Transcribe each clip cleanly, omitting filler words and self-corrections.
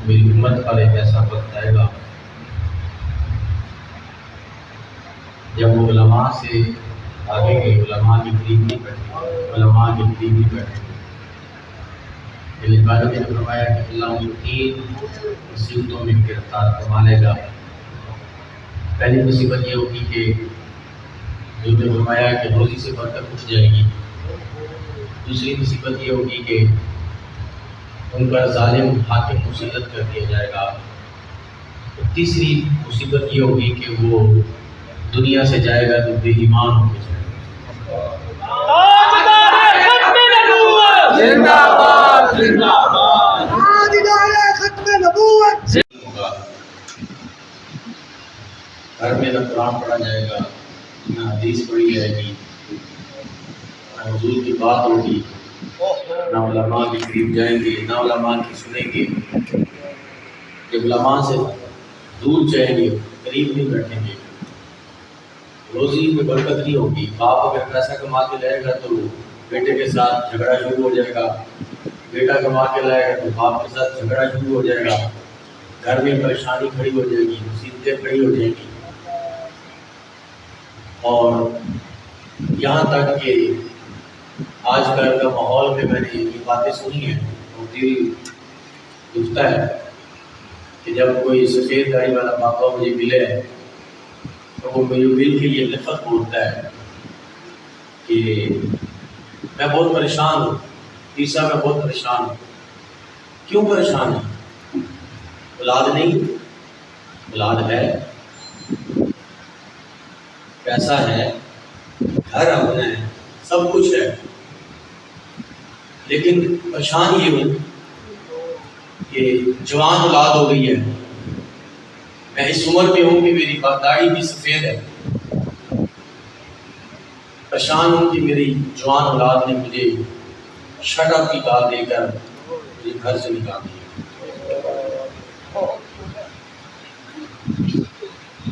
میری امت پر ایک ایسا وقت آئے گا جب وہ علماء سے آگے کے علماء کے قریب نہیں بیٹھے، علماء کے قریب نہیں بیٹھے. میرے والد نے فرمایا کہ اللہ ان کو 3 مصیبتوں میں گرفتار فرما لے گا. پہلی مصیبت یہ ہوگی کہ جو نے فرمایا کہ روزی سے برکت اٹھ جائے گی. دوسری مصیبت یہ ہوگی کہ ان پر ظالم حاکم مسلط کر دیا جائے گا. تیسری مصیبت یہ ہوگی کہ وہ دنیا سے جائے گا تو بے ایمان ہو کے جائے گا. زندہ باد زندہ باد ختم نبوت. گھر میں نہ قرآن پڑھا جائے گا، نہ حدیث پڑھی جائے گی، نہ حضور کی بات ہوگی، نہ علماء کے قریب جائیں گے، نہ علماء کی سنیں گے. جب علماء سے دور جائیں گے، قریب نہیں بیٹھیں گے، روزی میں برکت نہیں ہوگی. باپ اگر پیسہ کما کے لائے گا تو بیٹے کے ساتھ جھگڑا شروع ہو جائے گا، بیٹا کما کے لائے گا تو باپ کے ساتھ جھگڑا شروع ہو جائے گا. گھر میں پریشانی کھڑی ہو جائے گی، مصیبتیں کھڑی ہو جائیں گی. اور یہاں تک کہ آج کل کا ماحول میں نے یہ باتیں سنی ہیں اور دل دکھتا ہے کہ جب کوئی سفید داڑھی والا بابا مجھے ملے تو وہ میرے دل کے لیے لفظ بولتا ہے کہ میں بہت پریشان ہوں، عیسیٰ میں بہت پریشان ہوں. کیوں پریشان ہے؟ اولاد نہیں، اولاد ہے، پیسہ ہے، گھر اپنا ہے، سب کچھ ہے، لیکن پریشان یہ ہوں کہ جوان اولاد ہو گئی ہے. میں اس عمر میں ہوں کہ میری داڑھی بھی سفید ہے. پریشان ہوں کہ میری جوان اولاد نے مجھے شٹ اپ کی گال دے کر مجھے گھر سے نکال دیا.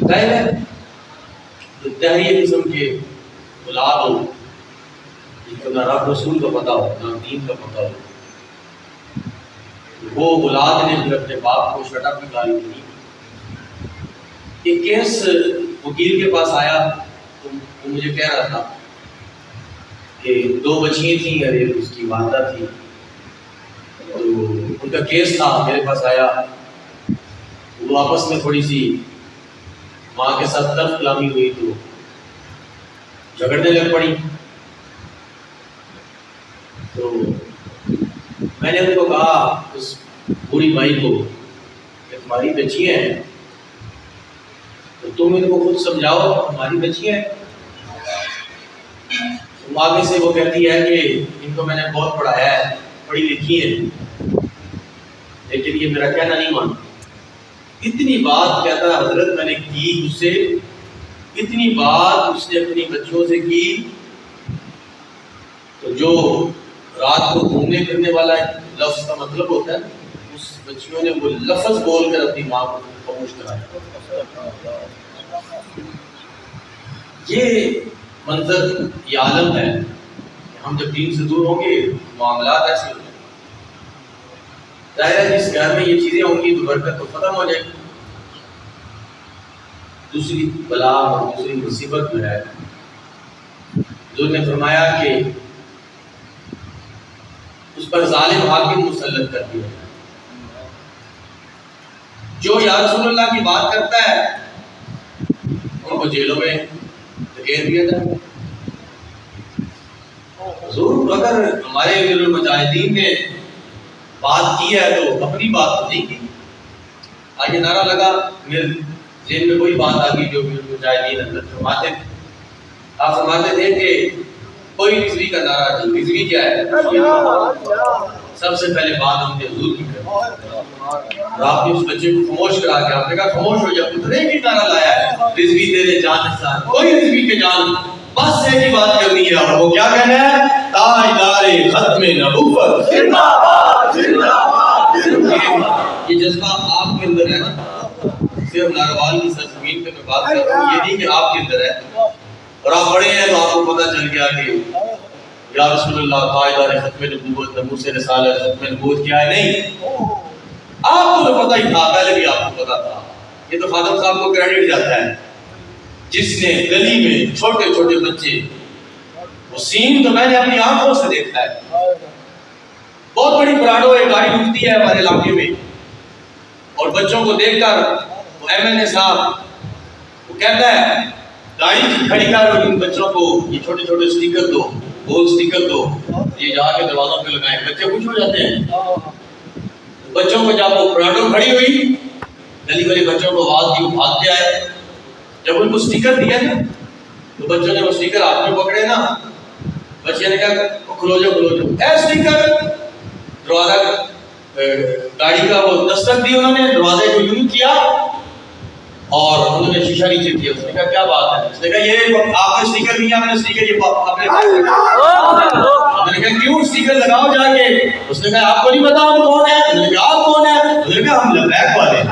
ظاہر ہے تحریر قسم کے اولاد ہو جن کو نہ رب رسول کا پتہ ہو نہ دین کا پتہ ہو، وہ اولاد نے پھر اپنے باپ کو شٹ اپ کی گالی دی. ایک کیس وکیل کے پاس آیا تو وہ مجھے کہہ رہا تھا کہ 2 بچیاں تھیں اور ایک اس کی والدہ تھی، تو ان کا کیس تھا. میرے پاس آیا، وہ آپس میں تھوڑی سی ماں کے ساتھ طرف کلامی ہوئی تو جھگڑنے لگ پڑی. تو میں نے ان کو کہا اس بوڑھی مائی کو کہ تمہاری بچیاں ہیں تو تم ان کو خود سمجھاؤ، ہماری بچیاں ہیں. آگے سے وہ کہتی ہے کہ ان کو میں نے بہت پڑھایا ہے، پڑھی لکھی ہے، لیکن یہ میرا کہنا نہیں مانتا. اتنی بات کہتا ہے حضرت میں نے کی اس سے، اتنی بات اس نے اپنی بچوں سے کی. تو جو رات کو گھومنے پھرنے والا لفظ کا مطلب ہوتا ہے، اس بچیوں نے وہ لفظ بول کر اپنی ماں کو خاموش کرایا. یہ منظر، یہ عالم ہے. ہم جب دین سے دور ہوں گے معاملات ایسے ہوتے ہیں. ظاہر ہے جس گھر میں یہ چیزیں ہوں گی تو برکت تو ختم ہو جائے گی. دوسری بلا اور دوسری مصیبت میں ہے حضور نے فرمایا کہ اس پر ظالم حاکم مسلط کر دیا جائے. جو یا رسول اللہ کی بات کرتا ہے ان کو جیلوں میں دھکیل دیا جائے. حضور اگر ہمارے امیر المجاہدین نے بات کی ہے تو اپنی بات تو نہیں کی. آگے نعرہ لگا، میرے ذہن میں کوئی بات آ گئی جو امیر المجاہدین اندر فرماتے تھے. آپ فرماتے تھے کہ کوئی رضوی کا نعرہ نہیں. رضوی کیا ہے؟ سب سے پہلے بات ہم نے حضور کی کریں. اور آپ نے اس بچے کو خاموش کرا کے آپ نے کہا خاموش ہو جا، پترے کی نعرہ لایا ہے رضوی تیرے جان نثار، کوئی رضوی کے جان، بس ایک ہی بات کرنی ہے. اور وہ کیا کہنا ہے؟ تاجدار ختم نبوت زندہ باد زندہ باد. یہ جذبہ آپ کے اندر ہے نا، صرف ناروال کی سرزمین پہ میں بات کر رہا ہوں، یہ نہیں کہ آپ کے اندر ہے اور آپ بڑے ہیں تو آپ کو پتہ چل گیا کہ یا رسول اللہ تاجدار ختم نبوت، ناموس رسالت، ختم نبوت کیا ہے. نہیں، آپ کو تو پتہ ہی تھا، پہلے بھی آپ کو پتا تھا، یہ تو خادم صاحب کو کریڈٹ جاتا ہے جس نے گلی میں چھوٹے چھوٹے بچے، وہ سین تو میں نے اپنی آنکھوں سے دیکھا ہے، بہت بڑی پراڈو ایک گاڑی رکتی ہے ہمارے علاقے میں، اور بچوں کو دیکھ کر وہ ایم این اے صاحب وہ کہتا ہے گاڑی کھڑی کر اور ان بچوں کو یہ چھوٹے چھوٹے سٹیکر دو، گول سٹیکر دو، یہ جا کے دروازوں پہ لگائیں، بچے خوش ہو جاتے ہیں۔ بچوں کو جب وہ پراڈو کھڑی ہوئی، گلی والے بچوں کو آواز دی، وہ بھاگتے آئے، جب ان کو سٹیکر دیا نا تو بچوں نے وہ سٹیکر ہاتھ میں پکڑے نا، بچے نے کہا کھلو جاؤ کھلو جاؤ، اے سٹیکر، دروازہ گاڑی کا وہ دستک دی، انہوں نے دروازے کو یوں کیا اور انہوں نے شیشہ نیچے کیا، اس نے کہا کیا بات ہے، اس نے کہا یہ آپ نے سٹیکر دیا، آپ نے سٹیکر یہ اپنے میں نے کہا کیوں سٹیکر لگاؤ جا کے، اس نے کہا آپ کو نہیں پتا ہم کون ہیں، میں نے کہا آپ کون ہیں، اس نے کہا ہم لبیک والے ہیں۔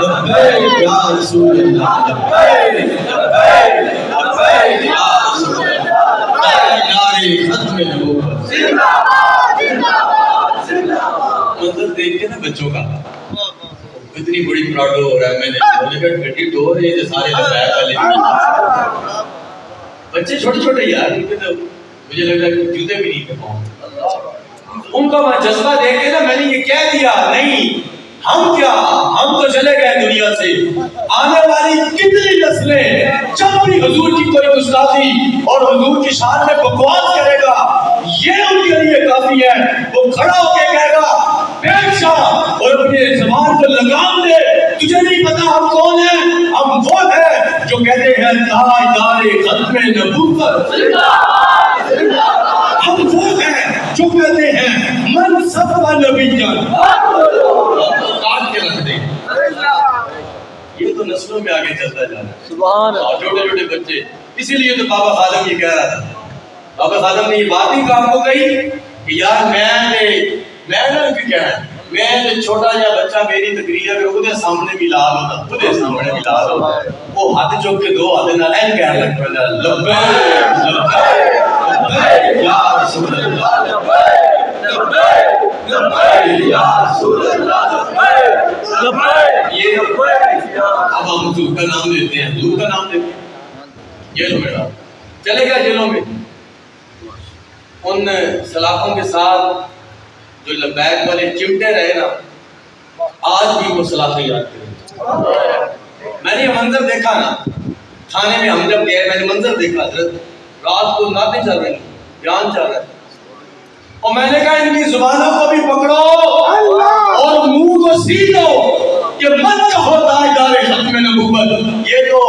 لبیک یا رسول اللہ، لبیک لبیک لبیک یا رسول اللہ، نعرے ختم نبوت، منظر دیکھ کے نا بچوں کا، اتنی بڑی پراڈو ہو رہا ہے، میں نے کہا گڈی ڈور ہے یہ سارے لبیک والے بچے چھوٹے چھوٹے یار، ان کے تو مجھے لگ رہا ہے کہ جوتے بھی نہیں تھے پاؤں، ان کا وہ جذبہ دیکھ کے نا میں نے یہ کہہ دیا نہیں ہم کیا، ہم تو چلے گئے دنیا سے، آنے والی کتنی نسلیں جب بھی حضور کی کوئی گستاخی اور حضور کی شان میں بکواس کرے گا، یہ ان کے لیے کافی ہے، وہ کھڑا ہو کے کہے گا بیٹھ جا اور اپنے زبان کو لگام دے، تجھے نہیں پتا ہم کون ہیں، ہم وہ ہیں جو کہتے ہیں تاجدار ختم نبوت، ہم وہ ہیں جو کہتے ہیں من سب نبی جان، کاٹ کے رکھ دیں، یہ تو نسلوں میں آگے چلتا جا رہا ہے، سبحان اللہ، چھوٹے چھوٹے بچے، اسی لیے تو بابا خادم یہ کہہ رہا تھا، بابا خادم نے یہ بات ہی کام کو کہی کہ یار میں نہ کیوں کہنا ہے، میں چھوٹا جا بچہ میری تقریر میں خود سامنے بھی لال ہوتا، خود سامنے بھی لال ہوتا، وہ ہاتھ چوک کے دو ہاتھ نہ این کہنے لگ پڑا لبیک لبیک لبیک یا رسول اللہ، لبیک لبیک یا رسول اللہ، لبیک، یہ اب ہم حضور کا نام لیتے ہیں، حضور کا نام لیتے ہیں، جیلوں میں ڈال چلے گیا، جیلوں میں ان سلاخوں کے ساتھ جو لبیک والے چمٹے رہے نا، آج بھی وہ سلاخیں یاد کریں۔ میں نے یہ منظر دیکھا نا تھانے میں، ہم جب گئے میں نے منظر دیکھا، حضرت رات کو نعتیں چل رہی، بیان چل رہا ہے، اور میں نے کہا ان کی زبانوں کو بھی پکڑو اور منہ کو سیدھو کہ من کہو تاجدار ختم نبوت، یہ تو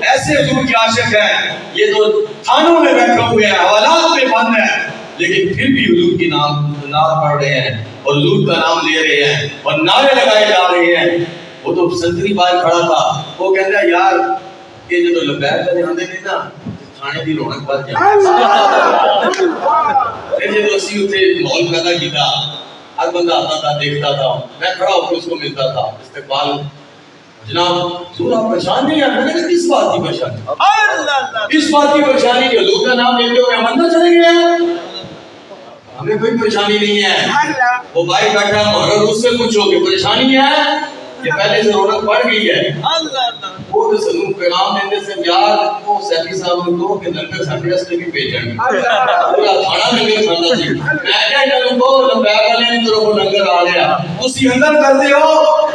ایسے حضور کے عاشق ہیں، یہ تو تھانوں میں بیٹھے ہوئے ہیں، حوالات میں بند ہیں، لیکن پھر بھی حضور کی نام پڑھ رہے ہیں اور حضور کا نام لے رہے ہیں اور نعرے لگائے جا رہے ہیں۔ وہ تو سنتری باہر کھڑا تھا، وہ کہتا ہے یار یہ جو لبیک والے آندے نے نا تھانے دی رونق بڑھ جائے، پھر جب اسی اتنے ماحول پیدا کیتا، ہر بندہ آتا تھا دیکھتا تھا، میں کھڑا ہو کے اس کو ملتا تھا، استقبال جناب حضور آپ پریشان نہیں ہیں، میں نے کہا کس بات کی پریشانی، اس بات کی پریشانی کہ حضور کا نام لیتے ہوئے ہم اندر چلے گئے ہیں، ہمیں کوئی پریشانی نہیں ہے۔ وہ بھائی بیٹھا اور اس سے پوچھو کہ پریشانی ہے کہ پہلے سے رونق بڑھ گئی ہے، وہ سلوک پیغام دینے سے یار وہ سیفی صاحب کو کہ لنگر ساٹھے رستے بھی بھیجیں پورا تھانا لنگر کھانا سی، میں کہا انہوں کو لبیک والے نے طرف لنگر آ رہا اسی اندر کر دے ہو،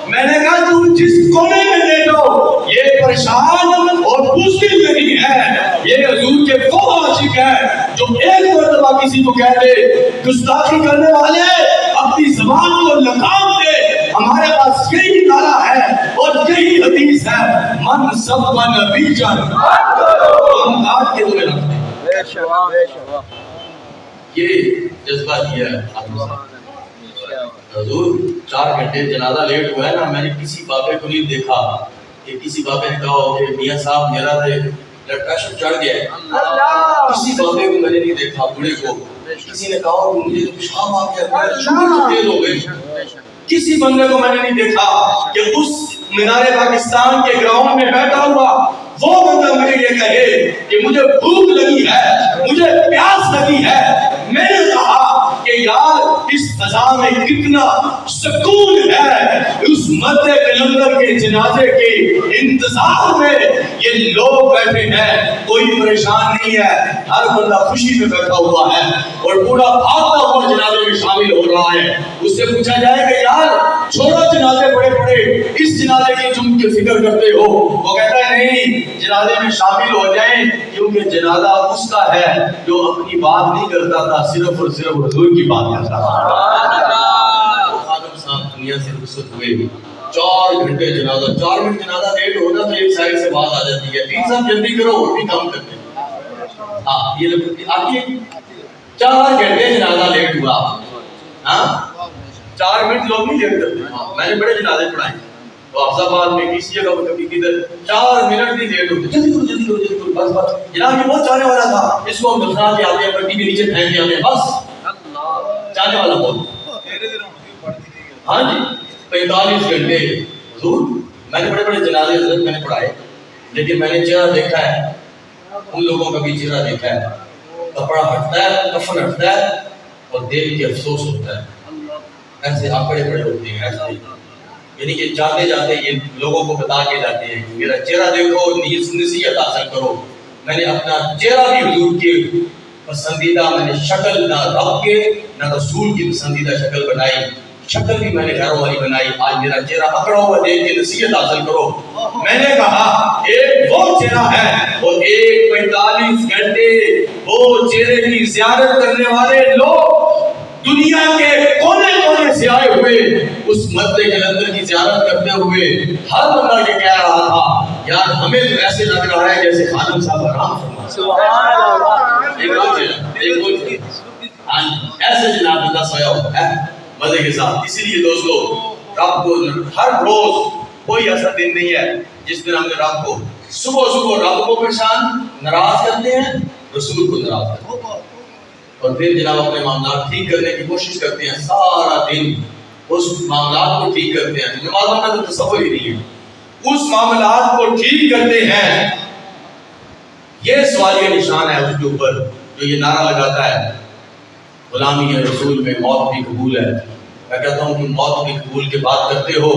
میں نے کہا تم جس کونے میں دیکھو یہ پریشان اور بزدل نہیں ہے، یہ حضور کے وہ عاشق ہے جو ایک مرتبہ کسی کو کہہ دے گستاخی کرنے والے اپنی زبان کو لگام دے، ہمارے پاس یہی نعرہ ہے اور یہی حدیث ہے، من سب نبی جان، ہم آج کے دنیا رکھتے ہیں، یہ جذبہ دیا ہے حضور۔ 4 گھنٹے جنازہ لیٹ ہوا ہے نا، میں نے کسی بابے کو نہیں دیکھا کہ کسی بابے نے کہا ہو کہ میاں صاحب میرا بلڈ پریشر چڑھ گیا ہے، کسی بابے کو میں نے نہیں دیکھا، بوڑھے کو کسی نے کہا کہ مجھے پیشاب آ گیا، شوگر تیز ہو گئی، کسی بندے کو میں نے نہیں دیکھا کہ اس مینار پاکستان کے گراؤنڈ میں بیٹھا ہوا وہ بندہ مجھے یہ کہے کہ مجھے بھوک لگی ہے، مجھے پیاس دی ہے. میں نے کہا کہ یار اس فضا میں کتنا سکون ہے, اس مرد کلندر کے جنازے کے انتظار میں یہ لوگ بیٹھے ہیں, کوئی پریشان نہیں ہے, ہر بندہ خوشی میں بیٹھا ہوا ہے اور پورا بھاگتا ہوا جنازے میں شامل ہو رہا ہے. اس سے پوچھا جائے کہ یار چھوڑو جنازے بڑے بڑے, اس جنازے کی تم کی فکر کرتے ہو؟ وہ کہتا ہے نہیں, جنازے میں شامل ہو جائیں, کیونکہ جنازہ اس کا ہے جو اپنی بات نہیں کرتا تھا, صرف اور صرف حضور کی بات کرتا تھا. خادم صاحب دنیا سے رخصت ہوئے, 4 گھنٹے جنازہ, 4 منٹ جنازہ لیٹ ہونا تو ایک سائڈ سے بات آ جاتی ہے, پیر صاحب جلدی کرو اور بھی کام کرتے ہیں. ہاں یہ لوگ آگے 4 گھنٹے جنازہ لیٹ ہوا. ہاں 4 منٹ لوگ نہیں لیٹ کرتے. میں نے بڑے جنازے پڑھائے تو حفظ آباد میں کسی جگہ پر کبھی کدھر 4 منٹ نہیں لیٹ ہوتے, جلدی کرو جلدی کرو جلدی کرو, بس بس جناب یہ بہت چاہنے والا تھا, اس کو ہم دفنا کے آتے ہیں, پٹی کے نیچے پھینک کے آتے ہیں, بس چاہنے والا بہت. ہاں جی 45 گھنٹے حضور. میں نے بڑے بڑے جنازے حضرت میں نے پڑھائے, لیکن میں نے چہرہ دیکھا ہے, ان لوگوں کا بھی چہرہ دیکھا ہے, کپڑا ہٹتا ہے, کفن ہٹتا ہے اور دیکھ کے افسوس ہوتا ہے. ایسے آکڑے پڑے ہوتے ہیں, ایسے یعنی کہ جاتے جاتے یہ لوگوں کو بتا کے جاتے ہیں میرا چہرہ دیکھو, نصیحت حاصل کرو. میں نے اپنا چہرہ بھی حضور کے پسندیدہ, میں نے شکل نہ رب کے نہ رسول کی پسندیدہ شکل بنائی, شکل بھی میں نے گھروں والی بنائی. آج میرا چہرہ اکڑا ہوا دیکھ کے نصیحت حاصل کرو. میں نے کہا ایک وہ چہرہ ہے اور ایک 45 گھنٹے وہ چہرے کی زیارت کرنے والے لوگ دنیا کے کونے کونے سے آئے ہوئے اس مرد کلندر کی زیارت کرتے ہوئے ہر بندہ یہ کہہ رہا تھا یار ہمیں تو ایسے لگ رہا ہے جیسے خادم صاحب آرام فرما. ایسے جناب بندہ سویا ہوا ہے مزے کے ساتھ. اسی لیے دوستو رب کو ہر روز کوئی ایسا دن نہیں ہے جس دن ہم نے رب کو صبح رب کو پریشان ناراض کرتے ہیں, رسول کو ناراض کرتے ہیں, اور پھر جناب اپنے معاملات ٹھیک کرنے کی کوشش کرتے ہیں. سارا دن اس معاملات کو ٹھیک کرتے ہیں, نمازوں کا تو تصور ہی نہیں ہے, اس معاملات کو ٹھیک کرتے ہیں. یہ سوالیہ نشان ہے اس کے اوپر جو یہ نعرہ لگاتا ہے غلامی رسول میں موت بھی قبول ہے. میں کہتا ہوں کہ موت بھی قبول کے بات کرتے ہو,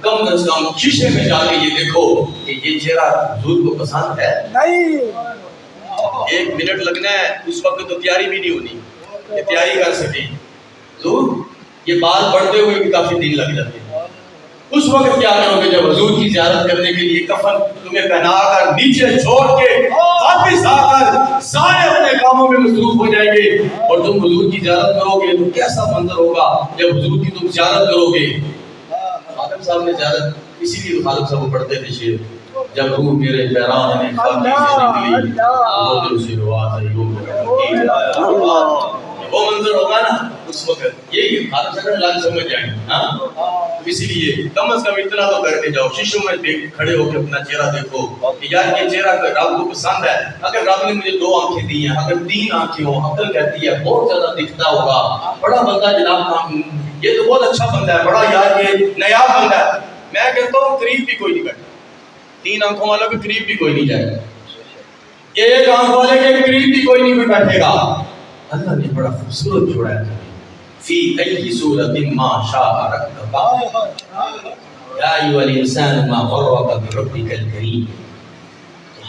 کم از کم شیشے میں جا کے یہ دیکھو کہ یہ چہرہ حضور کو پسند ہے نہیں. 1 منٹ لگنا ہے, اس وقت تو تیاری بھی نہیں ہونی کہ تیاری کر سکیں. حضور یہ بات پڑھتے ہوئے بھی کافی دن لگ جاتے ہیں. اس وقت کیا کرو گے جب حضور کی زیارت کرنے کے لیے کفن تمہیں پہنا کر نیچے چھوڑ کے واپس آ کر سارے اپنے کاموں میں مصروف ہو جائیں گے, اور تم حضور کی زیارت کرو گے تو کیسا منظر ہوگا جب حضور کی تم زیارت کرو گے. خادم صاحب نے زیارت, اسی لیے خادم صاحب پڑھتے تھے شعر, جب روح میرے پیران میں خاکی سے نکلی وہ دل سے روا تھا وہ منظر ہوگا نا اس وقت. یہی خادم صاحب لال سمجھ جائیں گے. ہاں اسی لیے کم از کم اتنا تو کر کے جاؤ, شیشوں میں کھڑے ہو کے اپنا چہرہ دیکھو کہ یار یہ چہرہ رب کو پسند ہے. اگر رب نے مجھے 2 آنکھیں دی ہیں, اگر 3 آنکھیں ہوں, عقل کہتی ہے بہت زیادہ دکھتا ہوگا, بڑا بندہ جناب, یہ تو بہت اچھا بندہ ہے, بڑا یار یہ نیا بندہ ہے. میں کہتا ہوں قریب بھی کوئی نہیں بیٹھا, 3 آنکھوں والوں کے قریب بھی کوئی نہیں جائے گا, 1 آنکھ والے کے قریب بھی کوئی نہیں بیٹھے گا. اللہ نے بڑا خوبصورت جوڑا ہے, فی ای صورت ما شاء رکبک یا ایھا الانسان ما غرک بربک الکریم.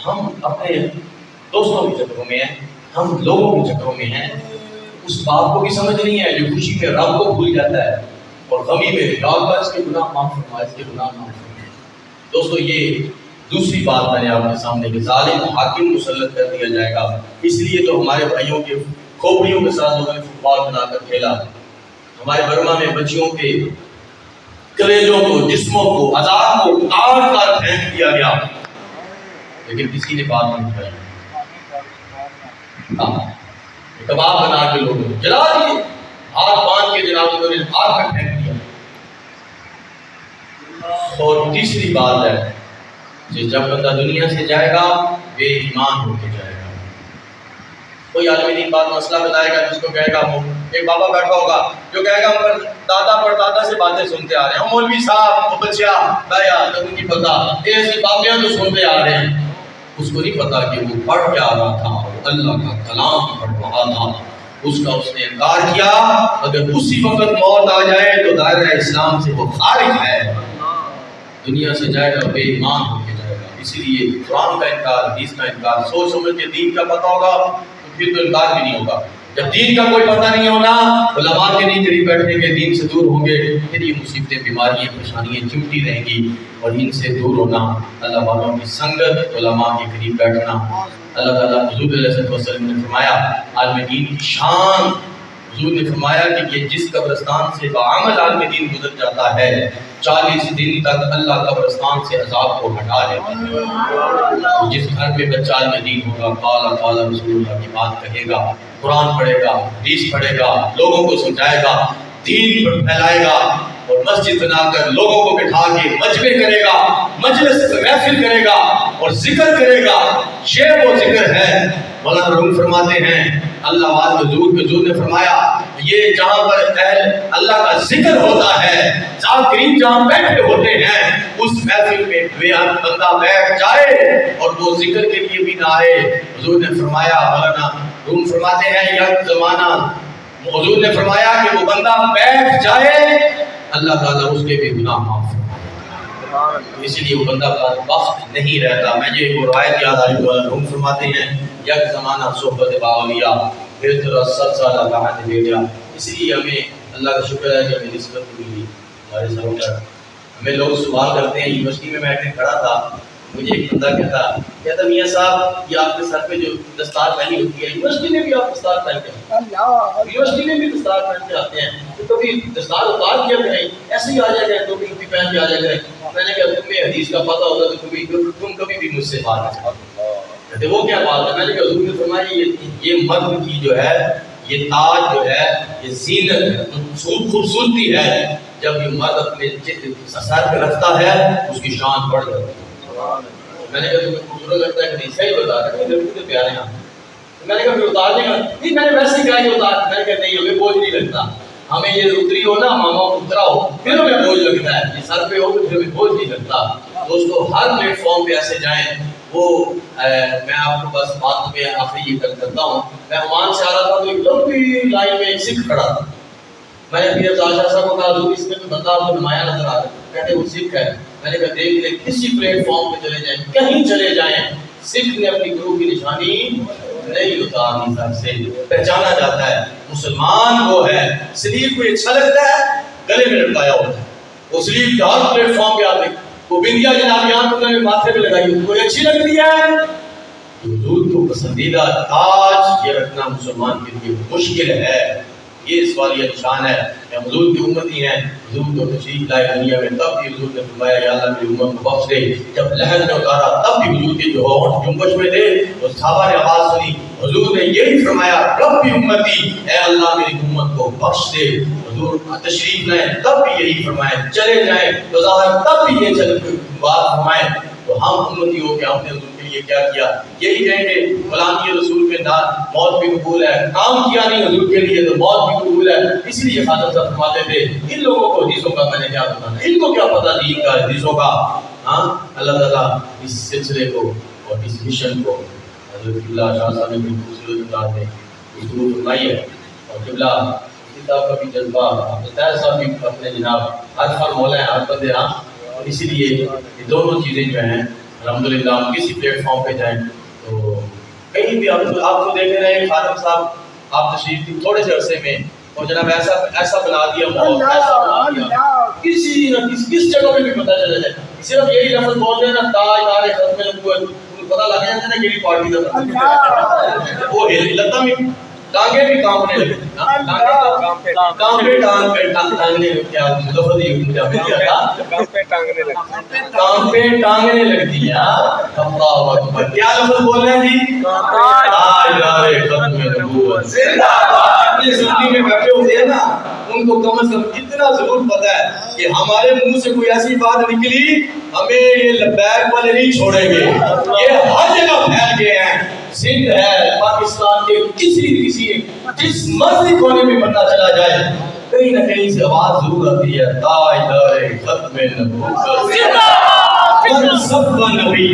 ہم اپنے دوستوں کے چکروں میں ہیں, ہم لوگوں کے چکروں میں ہیں, اس بات کو بھی سمجھ نہیں ہے جو خوشی میں رب کو بھول جاتا ہے اور غمی میں یا اللہ اس کے گناہ معاف فرما, اس کے گناہ معاف فرما. دوستو یہ دوسری بات میں نے آپ کے سامنے کہ ظالم حاکم مسلط کر دیا جائے گا. اس لیے تو ہمارے بھائیوں کے کھوپڑیوں کے ساتھ لوگوں نے فٹ بال بنا کر کھیلا, ہمارے برما میں بچیوں کے کلیجوں کو, جسموں کو, اعضاء کو کاٹ کر پھینک دیا گیا, لیکن کسی نے بات نہیں اٹھائی. کباب بنا کے لوگوں نے جلا دیے, ہاتھ باندھ کے جناب انہوں نے آگ میں پھینک دیا. اور تیسری بات ہے کہ جب بندہ دنیا سے جائے گا بے ایمان ہو کے جائے گا. کوئی عالم دین بات مسئلہ بتائے گا, جس کو کہے گا, ایک بابا بیٹھا ہوگا جو کہے گا ہم دادا پردادا سے باتیں سنتے آ رہے ہیں, مولوی صاحب وہ بچیا دایا تب نہیں پتا, ایسی باتیں تو سنتے آ رہے ہیں. اس کو نہیں پتا کہ وہ پڑھ کیا آ رہا تھا, اللہ کا کلام پڑھ رہا تھا، اس کا اس نے انکار کیا، اگر اسی وقت موت آ جائے تو دائرہ اسلام سے وہ خارج ہے، دنیا سے جائے گا، بے ایمان ہو کے جائے گا۔ اسی لیے قرآن کا انکار، حدیث کا انکار، سوچ سمجھ کے دین کا پتہ ہوگا تو پھر تو انکار بھی نہیں ہوگا۔ جب دین کا کوئی پتہ نہیں ہونا، علماء کے نہیں قریب بیٹھیں گے، دین سے دور ہوں گے، پھر یہ مصیبتیں، بیماریاں، پریشانیاں چمٹی رہیں گی، اور ان سے دور ہونا، اللہ والوں کی سنگت، علماء کے قریب بیٹھنا۔ اللہ تعالیٰ حضور علیہ وسلم نے فرمایا، عالم دین کی شان، حضور نے فرمایا کہ یہ جس قبرستان سے بعمل عالم دین گزر جاتا ہے، 40 دن تک اللہ قبرستان سے عذاب کو ہٹا لیتا ہے۔ جس گھر میں بچہ عالم دین ہوگا، قال قال رسول اللہ کی بات کہے گا، قرآن پڑھے گا، حدیث پڑھے گا، لوگوں کو سمجھائے گا، دین پر پھیلائے گا، اور مسجد بنا کر لوگوں کو بٹھا کے مجمع کرے گا، مجلس محفل کرے گا اور ذکر کرے گا، یہ وہ ذکر ہے۔ مولانا روم فرماتے ہیں، اللہ والے حضور نے فرمایا، یہ جہاں پر اہل اللہ کا ذکر ہوتا ہے، ذاکرین جہاں بیٹھے ہوتے ہیں، اس محفل میں بے حد بندہ بیٹھ جائے اور وہ ذکر کے لیے بھی نہ آئے، حضور نے فرمایا، مولانا روم فرماتے ہیں، یک زمانہ حضور نے فرمایا کہ وہ بندہ بیٹھ جائے، اللہ تعالیٰ اس کے بھی گناہ معاف فرمائے، اس لیے وہ بندہ کا وقت نہیں رہتا۔ میں یہ روایت یاد آئی، روم فرماتے ہیں، یک زمانہ صحبت باولیاء، پھر تیرا 7 سالہ کہاں دے گیا۔ اس لیے ہمیں اللہ کا شکر ہے کہ ہمیں نسبت ملی ہمارے سر پر۔ ہمیں لوگ سوال کرتے ہیں، یونیورسٹی میں ایک دن کھڑا تھا، مجھے ایک بندہ کہتا میاں صاحب یہ آپ کے سر پہ جو دستار پہنی ہوتی ہے، یونیورسٹی میں بھی آپ دستار پہن کے یونیورسٹی میں بھی دستار پہن کے آتے ہیں، تو کبھی دستار اتار کیا کریں، ایسے ہی آ جائے گا، ٹوپی ٹوپی پہن کے آ جائے گا۔ میں نے کہا تمہیں حدیث کا پتہ ہوتا تو تم کبھی بھی مجھ سے بات نہ کرتے۔ وہ کیا بات ہے؟ میں نے کہا حضور نے فرمایا یہ مرد کی جو ہے یہ تاج جو ہے یہ زینت ہے، خوبصورتی ہے، جب یہ مرد اپنے سر پہ رکھتا ہے اس کی شان بڑھ جاتی ہے۔ میں نے کہا تمہیں خوبصورت لگتا ہے کہ نہیں؟ صحیح بتا رہا ہے، میرے پیارے ہیں۔ میں نے کہا پھر اتار دیں گا؟ نہیں، میں نے ویسے ہی کہا کہ اتار۔ میں نے کہا نہیں، ہمیں بوجھ نہیں لگتا، ہمیں یہ اتری ہو نا، ماما اترا ہو پھر ہمیں بوجھ لگتا ہے، یہ سر پہ ہو تو پھر ہمیں بوجھ نہیں لگتا۔ دوستو ہر پلیٹ فارم پہ ایسے جائیں، وہ میں آپ کو بس بات پہ آخری یہ کرتا ہوں، میں عمان سے آ رہا تھا تو ایک لمبی لائن میں ایک سکھ کھڑا تھا، میں نے پیر افضال شاہ صاحب کو کہا حضور اس میں تو بندہ آپ کو نمایاں نظر آ رہا ہے، کہتے وہ سکھ ہے۔ میں نے کہا دیکھ لیں، کسی پلیٹ فارم پہ چلے جائیں، کہیں چلے جائیں، سکھ نے اپنی گروہ کی نشانی نہیں اتارنی، سر سے پہچانا جاتا ہے مسلمان وہ ہے۔ سلیب کو اچھا لگتا ہے، گلے میں لٹکایا ہوتا ہے، وہ سلیب ہر پلیٹ فارم پہ آتے، وہ بندیا جنابیان کو نے ماتھے پہ لگائی ہوئی، کوئی اچھی لگتی ہے۔ حضور کو پسندیدہ تاج یہ رکھنا مسلمان کے لیے مشکل ہے، یہ اس والی نشان ہے کہ حضور کی امتی ہیں۔ حضور کو تشریف لائے دنیا میں، تب بھی حضور نے فرمایا یا اللہ میری امت کو بخش دے۔ جب لہر نے اتارا تب بھی حضور کے جو ہونٹ جنبش میں تھے، اس صحابہ نے آواز سنی، حضور نے یہی فرمایا رب بھی امتی، اے اللہ میری امت کو بخش دے۔ حضور تشریف لائے تب بھی یہی فرمائے، چلے جائیں تو ظاہر تب بھی یہ چل بات فرمائیں۔ تو ہم امتی ہو کہ ہم نے حضور کے لیے کیا کیا؟ یہی کہیں گے غلامی رسول کے نام موت بھی قبول ہے، کام کیا نہیں حضور کے لیے تو موت بھی قبول ہے۔ اس لیے خالد صاحب فرماتے تھے ان لوگوں کو حدیثوں کا میں نے کیا بتانا، ان کو کیا پتہ دین کا حدیثوں کا۔ ہاں اللہ تعالیٰ اس سلسلے کو اور اس مشن کو حضرت اللہ شاہ صاحب نے بڑی خوبصورت انداز میں گفتگو فرمائی ہے، اور قبلہ کتاب کا بھی جذبہ طاہر صاحب بھی اپنے جناب ہر مولا ہیں، ہر بندے ہاں، اور اسی لیے یہ دونوں چیزیں جو ہیں الحمدللہ ہم کسی پلیٹ فارم پہ جائیں تو کہیں بھی آپ کو دیکھ رہے ہیں، خادم صاحب آپ تشریف دی تھوڑے سے عرصے میں اور جناب ایسا بنا دیا ماحول، ایسا بنا دیا کسی نہ کس جگہ پہ بھی پتہ چلا جائے، صرف یہی لفظ بول رہے ہیں نا تاج ختم نبوت، پتہ لگ جاتا ہے نا کیڑی پارٹی کا وہ لتا میں ٹانگیں بھی کانپنے لگتی ہیں، ٹانگنے لگتی ہیں۔ اللہ اکبر، کیا لفظ بول رہے ہیں جی؟ تاجدار ختم نبوت زندہ باد۔ یہ سنی میں بیٹھے ہوتے ہیں نا، ان کو کم از کم اتنا ضرور پتہ ہے کہ ہمارے منہ سے کوئی ایسی بات نکلی ہمیں یہ لبیک والے نہیں چھوڑیں گے، یہ ہر جگہ پھیل گئے ہیں، سندھ ہے، پاکستان کے کسی جس مرضی کونے میں پتہ چلا جائے کہیں نہ کہیں سے آواز ضرور آتی ہے تاجدار ختم نبوت زندہ باد، سب کا نبی